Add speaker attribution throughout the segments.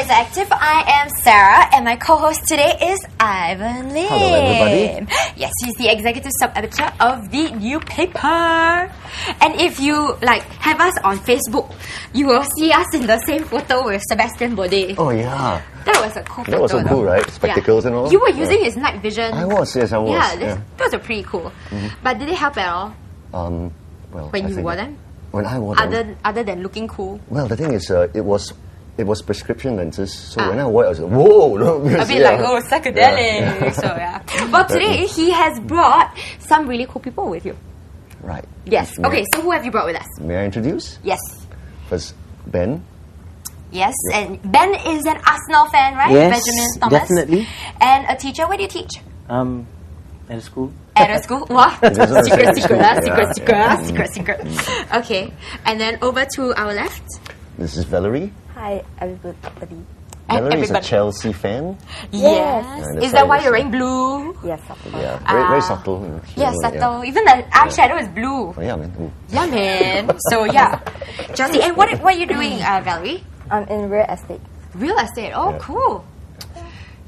Speaker 1: Interactive. I am Sarah, and my co-host today is Ivan Lim.
Speaker 2: Hello, everybody.
Speaker 1: Yes, he's the executive sub-editor of the new paper. And if you have us on Facebook, you will see us in the same photo with Sebastian Bode.
Speaker 2: Oh yeah,
Speaker 1: that was a cool photo.
Speaker 2: that was so cool, right? Spectacles and all.
Speaker 1: You were using his night vision.
Speaker 2: I was, yes, I was.
Speaker 1: Yeah, those are pretty cool. But did it help at all?
Speaker 2: Well,
Speaker 1: when you wore them?
Speaker 2: When I wore them.
Speaker 1: Other than looking cool.
Speaker 2: Well, the thing is, it was prescription lenses. So when I wore it, I was like, whoa! No,
Speaker 1: a bit psychedelic. Yeah. So yeah. Well, today he has brought some really cool people with you.
Speaker 2: Right.
Speaker 1: Yes. Okay. So who have you brought with us?
Speaker 2: May I introduce?
Speaker 1: Yes.
Speaker 2: First, Ben.
Speaker 1: Yes, and Ben is an Arsenal fan, right?
Speaker 3: Yes,
Speaker 1: Benjamin Thomas.
Speaker 3: definitely.
Speaker 1: And a teacher. Where do you teach?
Speaker 3: At a school.
Speaker 1: At a school? What? Secret. Okay. And then over to our left.
Speaker 2: This is Valerie.
Speaker 4: Hi, everybody.
Speaker 2: Valerie is a Chelsea fan.
Speaker 1: Yes.
Speaker 2: Yeah,
Speaker 1: is that why you're wearing blue?
Speaker 4: Yes, of course.
Speaker 2: Yeah, very subtle.
Speaker 1: Yeah, subtle. Even the eyeshadow is blue.
Speaker 2: Oh, yeah, man. Ooh.
Speaker 1: Yeah, man. So yeah, Chelsea. And what are you doing, Valerie?
Speaker 4: I'm in real estate.
Speaker 1: Real estate. Oh,
Speaker 2: Yeah.
Speaker 1: Cool.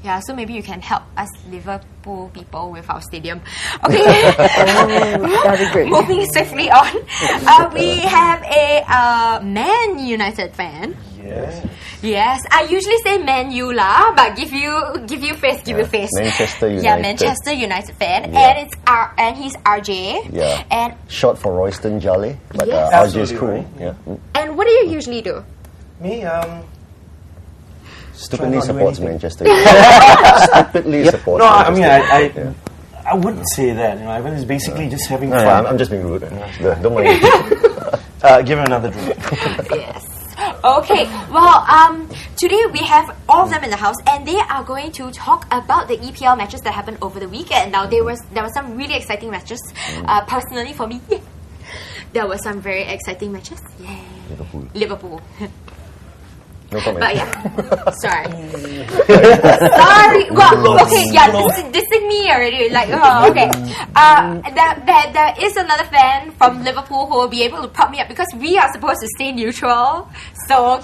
Speaker 1: Yeah, so maybe you can help us Liverpool people with our stadium. Okay.
Speaker 4: That'd be great.
Speaker 1: Moving swiftly on. We have a Man United fan.
Speaker 2: Yes.
Speaker 1: Yes, I usually say Man U lah, but give you face, give you face.
Speaker 2: Manchester United.
Speaker 1: Yeah, Manchester United fan,
Speaker 2: Yeah.
Speaker 1: and he's RJ.
Speaker 2: Yeah.
Speaker 1: And
Speaker 2: Short for Royston Jolly, but
Speaker 1: Yes.
Speaker 2: RJ is cool.
Speaker 5: Absolutely right.
Speaker 2: Yeah.
Speaker 1: and what do you usually do?
Speaker 5: Me,
Speaker 2: Stupidly
Speaker 5: Try not to do
Speaker 2: supports
Speaker 5: anything.
Speaker 2: Manchester United. Stupidly supports
Speaker 5: no, I
Speaker 2: Manchester
Speaker 5: mean,
Speaker 2: United.
Speaker 5: I wouldn't say that. You know, Ivan is basically just having
Speaker 2: No,
Speaker 5: fun.
Speaker 2: I'm just being rude. Don't mind me.
Speaker 5: Give him another drink.
Speaker 1: Yes. Okay. Well, today we have all of them in the house, and they are going to talk about the EPL matches that happened over the weekend. Now, there were some really exciting matches. Personally, for me, there were some very exciting matches. Yay. Liverpool.
Speaker 2: No comment.
Speaker 1: But yeah, sorry. Sorry. Well, okay, yeah, this is me already. Okay. There is another fan from Liverpool who will be able to prop me up because we are supposed to stay neutral. So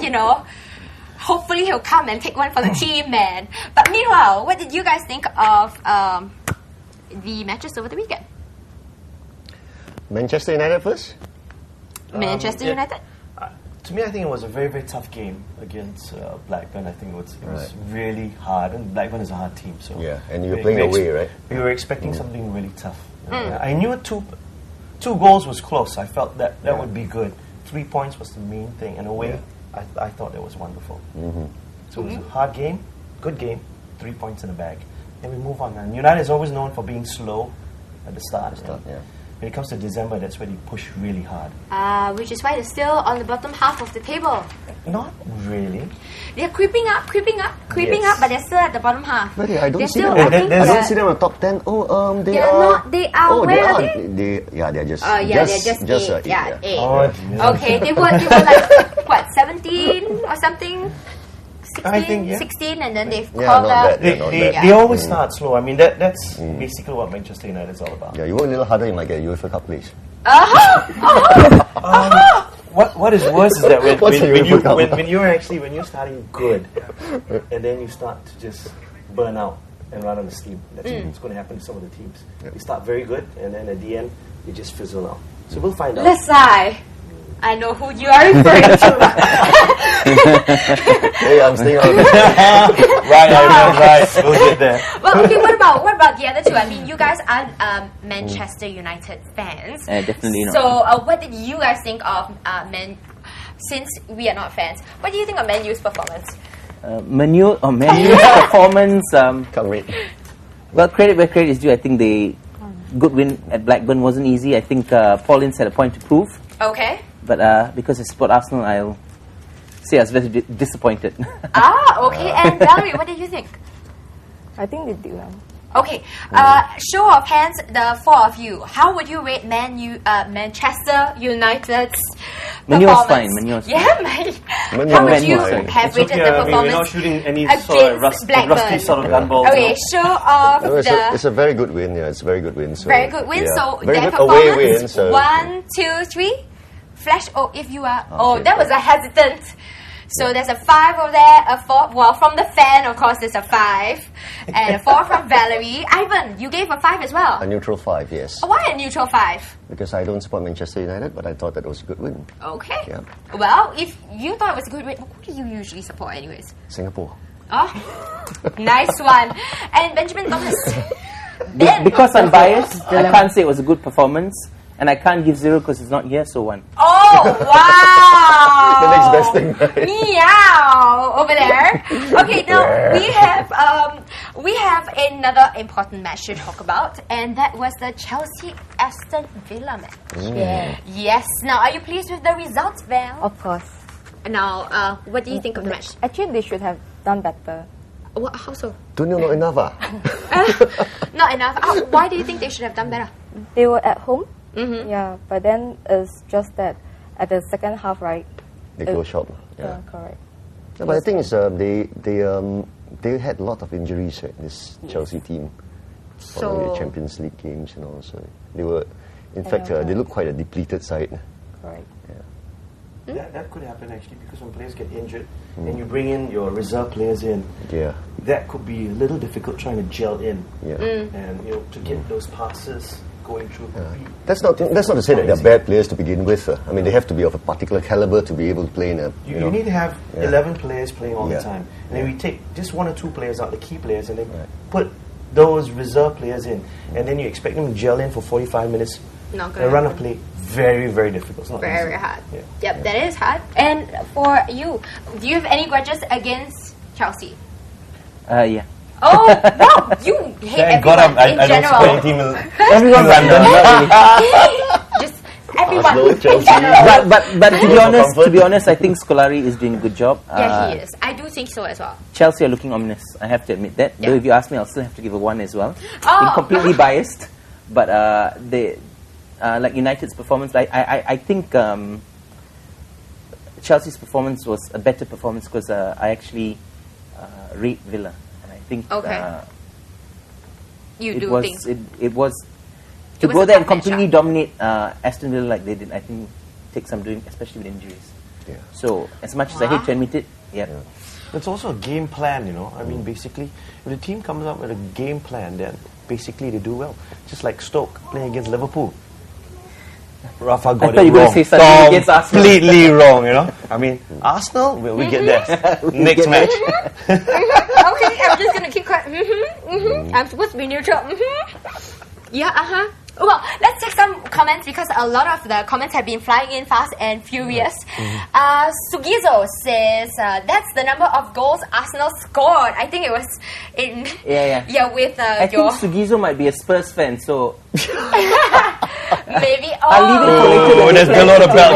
Speaker 1: hopefully he'll come and take one for the team, man. But meanwhile, what did you guys think of the matches over the weekend?
Speaker 2: Manchester United first?
Speaker 1: Manchester
Speaker 5: yeah.
Speaker 1: United.
Speaker 5: To me, I think it was a very, very tough game against Blackburn. I think it was really hard, and Blackburn is a hard team. So
Speaker 2: Yeah, and you were playing away, right?
Speaker 5: We were expecting something really tough. I knew two goals was close. I felt that would be good. 3 points was the main thing, and away, I thought that was wonderful. So it was a hard game, good game, 3 points in the bag. Then we move on. And United is always known for being slow at the start.
Speaker 2: Yeah.
Speaker 5: When it comes to December, that's when they push really hard.
Speaker 1: Which is why they're still on the bottom half of the table.
Speaker 5: Not really.
Speaker 1: They're creeping up,
Speaker 5: Yes.
Speaker 1: but they're still at the bottom half.
Speaker 2: But I don't
Speaker 1: They're
Speaker 2: see
Speaker 1: still,
Speaker 2: them.
Speaker 1: I think
Speaker 2: I don't
Speaker 1: they're-
Speaker 2: see them in the top 10. Oh, they
Speaker 1: They're
Speaker 2: are.
Speaker 1: not. They are.
Speaker 2: Oh,
Speaker 1: Where
Speaker 2: they
Speaker 1: are
Speaker 2: are.
Speaker 1: they?
Speaker 2: They're just.
Speaker 1: They're just eight.
Speaker 2: eight.
Speaker 1: Yeah, eight.
Speaker 5: Oh, dear.
Speaker 1: Okay, they were like what, 17 or something? 16,
Speaker 5: I think, yeah.
Speaker 1: 16, and then they've
Speaker 2: Yeah,
Speaker 1: called
Speaker 2: not
Speaker 1: up.
Speaker 2: bad. Not bad.
Speaker 5: They always start slow. I mean, that's basically what Manchester United is all about.
Speaker 2: Yeah, you work a little harder, you might get a UEFA Cup place.
Speaker 5: What is worse is that
Speaker 2: What's the UEFA Cup?
Speaker 5: when you're starting good, and then you start to just burn out and run out of steam. That's what's going to happen to some of the teams. They start very good, and then at the end, they just fizzle out. So we'll find out.
Speaker 1: Let's sigh. I know who you are referring to.
Speaker 2: Hey, I'm staying on.
Speaker 5: Right. We'll get there.
Speaker 1: Well, okay. What about the other two? I mean, you guys are Manchester United fans.
Speaker 3: Definitely not.
Speaker 1: So, what did you guys think of Man? Since we are not fans, what do you think of Man U's performance?
Speaker 3: Manu's performance.
Speaker 2: Can't wait.
Speaker 3: Well, credit where credit is due. I think the good win at Blackburn wasn't easy. I think Paul Ince had a point to prove.
Speaker 1: Okay.
Speaker 3: But because I support Arsenal, I'll say I was very disappointed.
Speaker 1: Okay. And Valerie, what did you think?
Speaker 4: I think they do well.
Speaker 1: Okay. Show of hands, the four of you. How would you rate Manchester United's
Speaker 3: Manu was
Speaker 1: performance?
Speaker 3: fine. Manu was fine.
Speaker 2: Manu
Speaker 1: How would
Speaker 2: was
Speaker 1: you
Speaker 2: fine.
Speaker 1: have
Speaker 5: It's
Speaker 1: rated
Speaker 5: okay,
Speaker 1: the
Speaker 5: I mean,
Speaker 1: performance
Speaker 5: we're not shooting any
Speaker 1: against
Speaker 5: sort of rusty
Speaker 1: Blackburn?
Speaker 5: sort of gun balls.
Speaker 1: Okay, show off
Speaker 2: No,
Speaker 1: the
Speaker 2: it's a very good win. Yeah, it's a very good win. So,
Speaker 1: very good win.
Speaker 2: yeah.
Speaker 1: So
Speaker 2: very
Speaker 1: their
Speaker 2: good away
Speaker 1: performance.
Speaker 2: win. So
Speaker 1: 1, 2, 3. Flash. Oh, if you are.
Speaker 2: Okay,
Speaker 1: that was
Speaker 2: okay.
Speaker 1: a hesitant. So there's a 5 over there, a 4. Well, from the fan, of course, there's a 5. And a 4 from Valerie. Ivan, you gave a 5 as well.
Speaker 2: A neutral 5, yes.
Speaker 1: Why a neutral 5?
Speaker 2: Because I don't support Manchester United, but I thought that was a good win.
Speaker 1: Okay.
Speaker 2: Yeah.
Speaker 1: Well, if you thought it was a good win, who do you usually support anyways?
Speaker 2: Singapore.
Speaker 1: Oh, nice one. And Benjamin Thomas.
Speaker 3: Because I'm biased, I can't say it was a good performance, and I can't give 0 because it's not here, so 1.
Speaker 1: Oh, wow.
Speaker 2: The next best thing, right?
Speaker 1: Meow over there. Okay, now we have another important match to talk about, and that was the Chelsea Aston Villa match.
Speaker 4: Yeah.
Speaker 1: Yes. Now, are you pleased with the results, Val?
Speaker 4: Of course.
Speaker 1: Now, what do you think of the match?
Speaker 4: Actually, they should have done better.
Speaker 1: How so?
Speaker 2: Don't you know enough?
Speaker 1: Not enough. Why do you think they should have done better?
Speaker 4: They were at home.
Speaker 1: Mm-hmm.
Speaker 4: Yeah, but then it's just that at the second half, right?
Speaker 2: They go short.
Speaker 4: Yeah, correct.
Speaker 2: No, but the thing is, they had a lot of injuries, right, this Chelsea team. Following the Champions League games and all. So they were, in fact, they look quite a depleted side.
Speaker 4: Correct.
Speaker 5: That could happen actually, because when players get injured and you bring in your reserve players in, that could be a little difficult trying to gel in. And to get those passes going through.
Speaker 2: That's not to say that they're bad players to begin with. I mean, they have to be of a particular caliber to be able to play in a.
Speaker 5: You need to have 11 players playing all the time, and then we take just 1 or 2 players out, the key players, and then put those reserve players in, and then you expect them to gel in for 45 minutes.
Speaker 1: Not gonna
Speaker 5: a run of
Speaker 1: happen.
Speaker 5: play. Very, very difficult. It's not
Speaker 1: Very
Speaker 5: easy.
Speaker 1: hard.
Speaker 5: Yeah.
Speaker 1: Yep, that is hard. And for you, do you have any grudges against Chelsea?
Speaker 3: Yeah.
Speaker 1: Oh, no, you hate
Speaker 5: Thank God
Speaker 1: everyone
Speaker 5: I
Speaker 1: in
Speaker 5: don't
Speaker 1: general.
Speaker 5: support any team in
Speaker 3: Everyone
Speaker 5: London.
Speaker 1: Just everyone
Speaker 2: Arsenal,
Speaker 1: in
Speaker 2: Chelsea.
Speaker 1: general.
Speaker 3: But to be honest, I think Scolari is doing a good job.
Speaker 1: Yeah, he is. I do think so as well.
Speaker 3: Chelsea are looking ominous. I have to admit that.
Speaker 1: Yeah.
Speaker 3: Though if you ask me, I'll still have to give a 1 as well.
Speaker 1: Oh.
Speaker 3: Being completely biased, but they. Like United's performance, I think Chelsea's performance was a better performance because I actually rate Villa, and I think
Speaker 1: You
Speaker 3: it
Speaker 1: do
Speaker 3: was
Speaker 1: think
Speaker 3: it was
Speaker 1: It
Speaker 3: to
Speaker 1: was
Speaker 3: go
Speaker 1: a
Speaker 3: there and
Speaker 1: tough matchup.
Speaker 3: completely dominate Aston Villa like they did. I think take some doing, especially with injuries.
Speaker 2: Yeah.
Speaker 3: So as much as I hate to admit it,
Speaker 5: It's also a game plan, I mean, basically, if the team comes up with a game plan, then basically they do well. Just like Stoke playing against Liverpool. Rafa got
Speaker 3: thought
Speaker 5: it
Speaker 3: you were
Speaker 5: wrong.
Speaker 3: gonna say something against Arsenal.
Speaker 5: Completely wrong, I mean, Arsenal, we get there. Next
Speaker 3: get
Speaker 5: match.
Speaker 1: okay, I'm just gonna keep quiet. I'm supposed to be neutral. Yeah, Well, let's take some comments because a lot of the comments have been flying in fast and furious. Sugizo says that's the number of goals Arsenal scored. I think it was in with
Speaker 3: I
Speaker 1: your
Speaker 3: think Sugizo might be a Spurs fan, so
Speaker 1: maybe.
Speaker 3: I'll leave it for later.
Speaker 5: Oh, there's a lot of belt.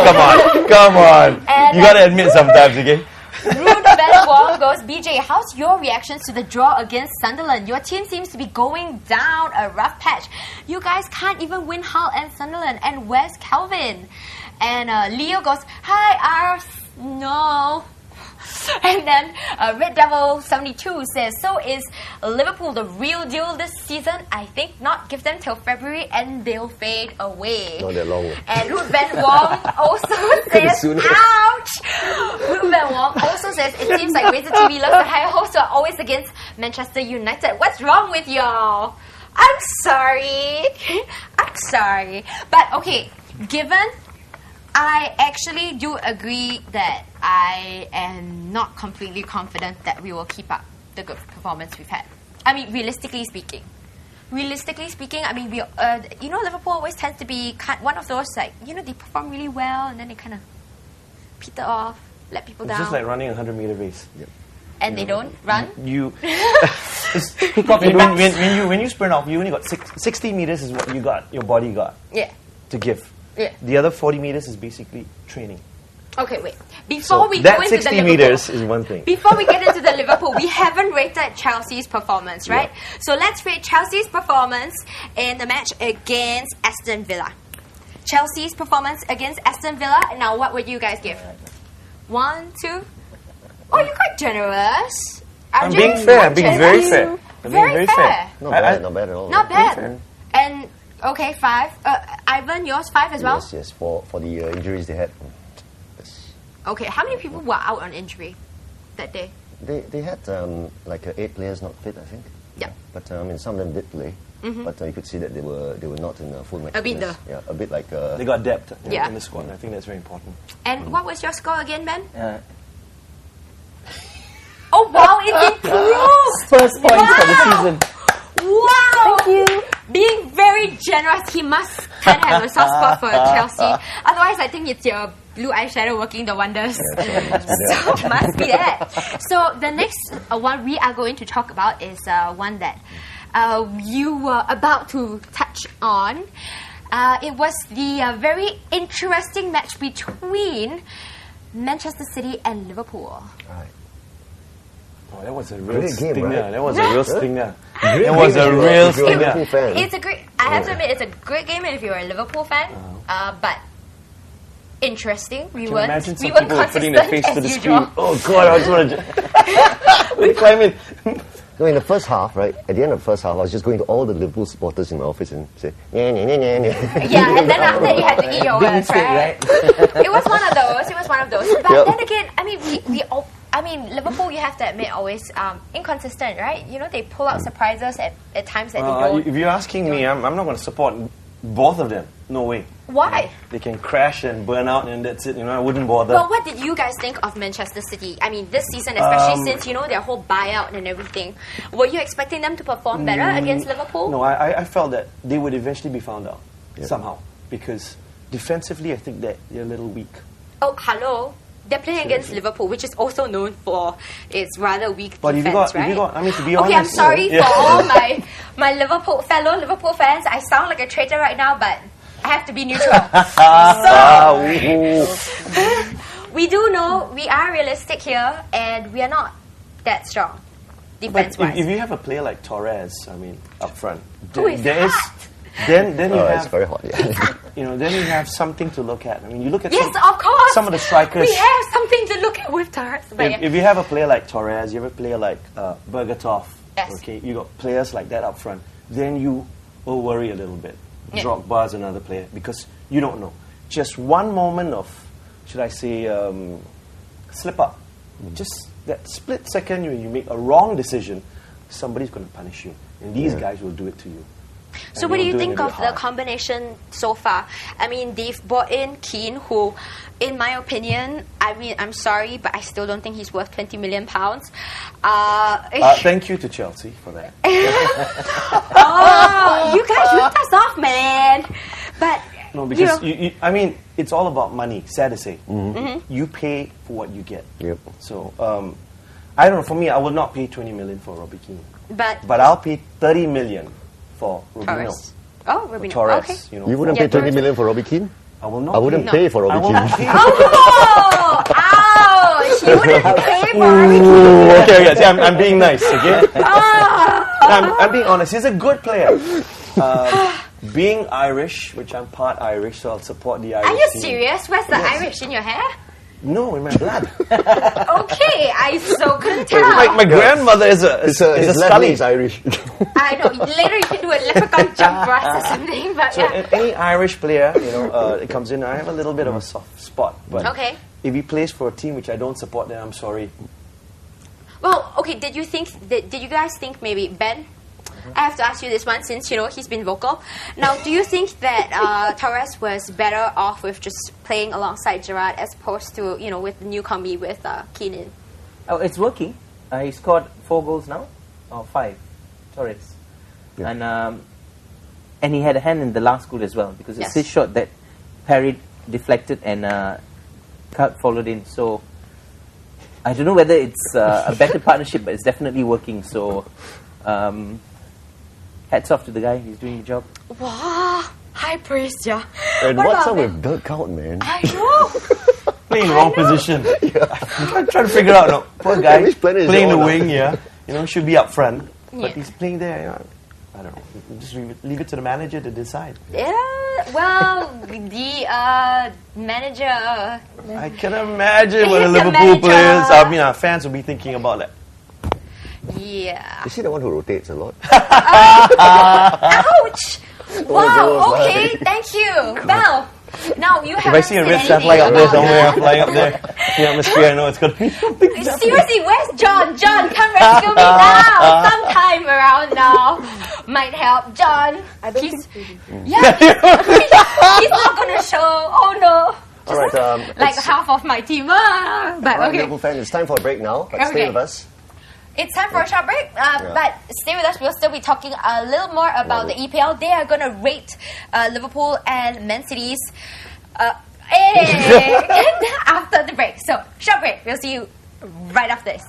Speaker 5: Come on.
Speaker 1: And,
Speaker 5: You gotta admit sometimes, okay?
Speaker 1: Rude Ben Wong goes, BJ, how's your reactions to the draw against Sunderland? Your team seems to be going down a rough patch. You guys can't even win Hull and Sunderland. And where's Calvin? And Leo goes, hi, Ars. No. And then Red Devil 72 says, so is Liverpool the real deal this season? I think not. Give them till February and they'll fade away.
Speaker 2: Not that long.
Speaker 1: And Ruben Wong also says, ouch! Ruben Wong also says, it seems like Razor TV loves the high hopes are always against Manchester United. What's wrong with y'all? I'm sorry. I'm sorry. But okay, given I actually do agree that I am not completely confident that we will keep up the good performance we've had. I mean, realistically speaking, I mean, we, Liverpool always tends to be one of those, like, they perform really well and then they kind of peter off, let people
Speaker 5: It's
Speaker 1: down.
Speaker 5: just like running a 100-meter race.
Speaker 1: And they don't run?
Speaker 5: When you sprint off, you only got 60 meters is what you got, your body got to give.
Speaker 1: Yeah.
Speaker 5: The other 40 meters is basically training.
Speaker 1: Okay, wait. Before we
Speaker 5: that
Speaker 1: go into the
Speaker 5: 60
Speaker 1: Liverpool,
Speaker 5: meters is one thing.
Speaker 1: Before we get into the Liverpool, we haven't rated Chelsea's performance, right?
Speaker 5: Yeah.
Speaker 1: So let's rate Chelsea's performance in the match against Aston Villa. Chelsea's performance against Aston Villa. Now, what would you guys give? 1, 2. Oh, you're quite generous.
Speaker 5: I'm being fair. I'm being very fair. I'm being
Speaker 1: Very fair.
Speaker 2: Not bad at all.
Speaker 1: Not bad. And okay, 5. Ivan, yours 5 as well.
Speaker 2: Yes. For the injuries they had.
Speaker 1: Okay, how many people were out on injury that day?
Speaker 2: They had like 8 players not fit, I think.
Speaker 1: Yeah.
Speaker 2: But some of them did play. But you could see that they were not in full match.
Speaker 1: A bit
Speaker 2: fitness. Yeah, a bit like.
Speaker 5: They got depth
Speaker 1: Yeah.
Speaker 5: in the squad. I think that's very important.
Speaker 1: And what was your score again, Ben? Oh wow, it improved!
Speaker 3: First points for the season.
Speaker 1: Wow!
Speaker 4: Thank you.
Speaker 1: Being very generous, he must kind of have a soft spot for Chelsea. Otherwise, I think it's your blue eyeshadow working the wonders. So must be that. So the next one we are going to talk about is one that you were about to touch on. It was the very interesting match between Manchester City and Liverpool.
Speaker 2: Right.
Speaker 5: Oh, that was a real
Speaker 2: Great game,
Speaker 5: stinger.
Speaker 2: right?
Speaker 5: That was a real stinger.
Speaker 2: Great
Speaker 5: That was
Speaker 2: game
Speaker 5: a
Speaker 2: if you're-
Speaker 5: real
Speaker 2: if you're a
Speaker 5: stinger.
Speaker 2: Liverpool fan.
Speaker 1: It's a great. I have to admit, it's a great game if you're a Liverpool fan. But interesting. We
Speaker 5: Can you
Speaker 1: weren't.
Speaker 5: imagine some
Speaker 1: We weren't
Speaker 5: people were putting their
Speaker 1: consistent
Speaker 5: face to
Speaker 1: as
Speaker 5: the
Speaker 1: usual.
Speaker 5: screen? Oh God, I just want to. They climb in.
Speaker 2: No, in the first half, right? At the end of the first half, I was just going to all the Liverpool supporters in my office and say, yeah, yeah, yeah, yeah, yeah.
Speaker 1: Yeah, and then after that you had to eat your
Speaker 3: Big
Speaker 1: words,
Speaker 3: mistake,
Speaker 1: right?
Speaker 3: right?
Speaker 1: It was one of those. It was one of those. But
Speaker 2: Yep.
Speaker 1: then again, I mean, we all. I mean, Liverpool, you have to admit, always inconsistent, right? You know, they pull out surprises at times that they don't.
Speaker 5: If you're asking me, I'm not going to support both of them. No way.
Speaker 1: Why?
Speaker 5: They can crash and burn out, and that's it. You know, I wouldn't bother.
Speaker 1: Well, what did you guys think of Manchester City? I mean, this season, especially since, you know, their whole buyout and everything. Were you expecting them to perform better against Liverpool?
Speaker 5: No, I felt that they would eventually be found out somehow, because defensively, I think that they're a little weak.
Speaker 1: Oh, hello. They're playing against Liverpool, which is also known for its rather weak
Speaker 5: But if
Speaker 1: defense,
Speaker 5: you got,
Speaker 1: right?
Speaker 5: I mean, to be
Speaker 1: Okay, I'm
Speaker 5: honest,
Speaker 1: sorry
Speaker 5: yeah.
Speaker 1: for all my fellow Liverpool fans. I sound like a traitor right now, but I have to be neutral. So we do know we are realistic here, and we are not that strong
Speaker 5: But
Speaker 1: defense-wise.
Speaker 5: if you have a player like Torres, I mean, up front,
Speaker 1: Who is
Speaker 5: there
Speaker 1: that?
Speaker 5: then you
Speaker 2: Oh,
Speaker 5: have
Speaker 2: it's very hot, yeah.
Speaker 5: you know, then you have something to look at. I mean, you look at
Speaker 1: Yes, of course.
Speaker 5: some of the strikers.
Speaker 1: We have something to look at with Torres. But
Speaker 5: If you have a player like Torres, you have a player like Bergatoff,
Speaker 1: Yes.
Speaker 5: okay, you got players like that up front, then you will worry a little bit.
Speaker 1: Yeah.
Speaker 5: Drogba is another player, because you don't know. Just one moment of, should I say, slip up. Just that split second when you make a wrong decision, somebody's going to punish you. And these guys will do it to you.
Speaker 1: So
Speaker 5: And
Speaker 1: what do
Speaker 5: they'll
Speaker 1: you
Speaker 5: do it
Speaker 1: think
Speaker 5: a
Speaker 1: of
Speaker 5: bit
Speaker 1: the
Speaker 5: hard.
Speaker 1: combination so far? I mean, they've brought in Keane, who, in my opinion, I mean, I'm sorry, but I still don't think he's worth £20 million.
Speaker 5: Thank you to Chelsea for that.
Speaker 1: Oh, you guys ripped us off, man. But
Speaker 5: No, because
Speaker 1: you know,
Speaker 5: I mean, it's all about money. Sad to say, you pay for what you get.
Speaker 2: Yep.
Speaker 5: So I don't know. For me, I will not pay 20 million for Robbie Keane,
Speaker 1: but
Speaker 5: I'll pay 30 million for Robinho.
Speaker 1: Torres. Oh, Rubino.
Speaker 5: Torres,
Speaker 1: Okay.
Speaker 5: you know.
Speaker 2: You wouldn't
Speaker 1: Yeah,
Speaker 2: pay 20
Speaker 1: Torres.
Speaker 2: million for Robbie Keane?
Speaker 5: I will not.
Speaker 2: I wouldn't
Speaker 5: pay.
Speaker 2: pay for
Speaker 5: I
Speaker 2: Robbie
Speaker 5: will not
Speaker 2: Keane.
Speaker 5: pay.
Speaker 1: Oh, ouch! You wouldn't pay for Harry
Speaker 5: Ooh, okay. See, I'm being nice. Okay.
Speaker 1: Ah.
Speaker 5: I'm being honest. He's a good player. Being Irish, which I'm part Irish, so I'll support the Irish
Speaker 1: Are you
Speaker 5: team.
Speaker 1: serious? Where's the
Speaker 5: Yes.
Speaker 1: Irish in your hair?
Speaker 5: No, in my blood.
Speaker 1: Okay, I so couldn't tell.
Speaker 5: my grandmother is a
Speaker 2: His left
Speaker 5: Scully.
Speaker 2: leg is Irish.
Speaker 1: I know. Later you can do a leprechaun jump for us or something, but
Speaker 5: So
Speaker 1: yeah.
Speaker 5: any Irish player, you know, that comes in, I have a little bit of a soft spot. But
Speaker 1: Okay.
Speaker 5: if he plays for a team which I don't support, then I'm sorry.
Speaker 1: Well, okay. Did you guys think maybe Ben? I have to ask you this one since you know he's been vocal. Now, do you think that Torres was better off with just playing alongside Gerrard as opposed to with the new combi with Keane?
Speaker 3: Oh, it's working. He scored 4 goals now, or 5, Torres,
Speaker 2: Yeah.
Speaker 3: and he had a hand in the last goal as well because it's
Speaker 1: Yes.
Speaker 3: his shot that parried, deflected, and Kurt followed in. So I don't know whether it's a better partnership, but it's definitely working. So hats off to the guy; he's doing the job.
Speaker 1: Wow, high praise, yeah.
Speaker 2: And
Speaker 1: What
Speaker 2: what's
Speaker 1: about
Speaker 2: up
Speaker 1: Ben?
Speaker 2: with Dirk Cout, man?
Speaker 1: I know.
Speaker 5: Playing the wrong position. I'm trying to figure out. No, poor guy
Speaker 2: Which planet is
Speaker 5: playing
Speaker 2: he
Speaker 5: the
Speaker 2: on?
Speaker 5: wing. Yeah, you know, should be up front,
Speaker 1: Yeah.
Speaker 5: but he's playing there. You know, I don't know. Just leave it to the manager to decide.
Speaker 1: Yeah, well, the manager.
Speaker 5: I can imagine what the
Speaker 1: He's a
Speaker 5: Liverpool
Speaker 1: manager.
Speaker 5: players, I mean, our fans will be thinking about that.
Speaker 1: Yeah.
Speaker 2: Is he the one who rotates a lot?
Speaker 1: Ouch! Wow.
Speaker 2: girls,
Speaker 1: Okay. Thank you. Now you
Speaker 5: If
Speaker 1: haven't
Speaker 5: I see a
Speaker 1: said
Speaker 5: red
Speaker 1: anything
Speaker 5: flag up there
Speaker 1: about
Speaker 5: somewhere, flying up there. The atmosphere, I know it's going to be something.
Speaker 1: Seriously, where's John? John, come rescue me now! Sometime around now might help. John,
Speaker 4: I don't
Speaker 1: he's,
Speaker 4: think
Speaker 1: yeah, he's not gonna show. Oh no.
Speaker 2: All right,
Speaker 1: Like
Speaker 2: it's-
Speaker 1: half of my team. Ah, but
Speaker 2: all right,
Speaker 1: okay.
Speaker 2: Liverpool fans, it's time for a break now. But stay
Speaker 1: Okay.
Speaker 2: with us.
Speaker 1: It's time for a short break, but stay with us. We'll still be talking a little more about the EPL. They are going to rate Liverpool and Man City's after the break. So, short break. We'll see you right after this.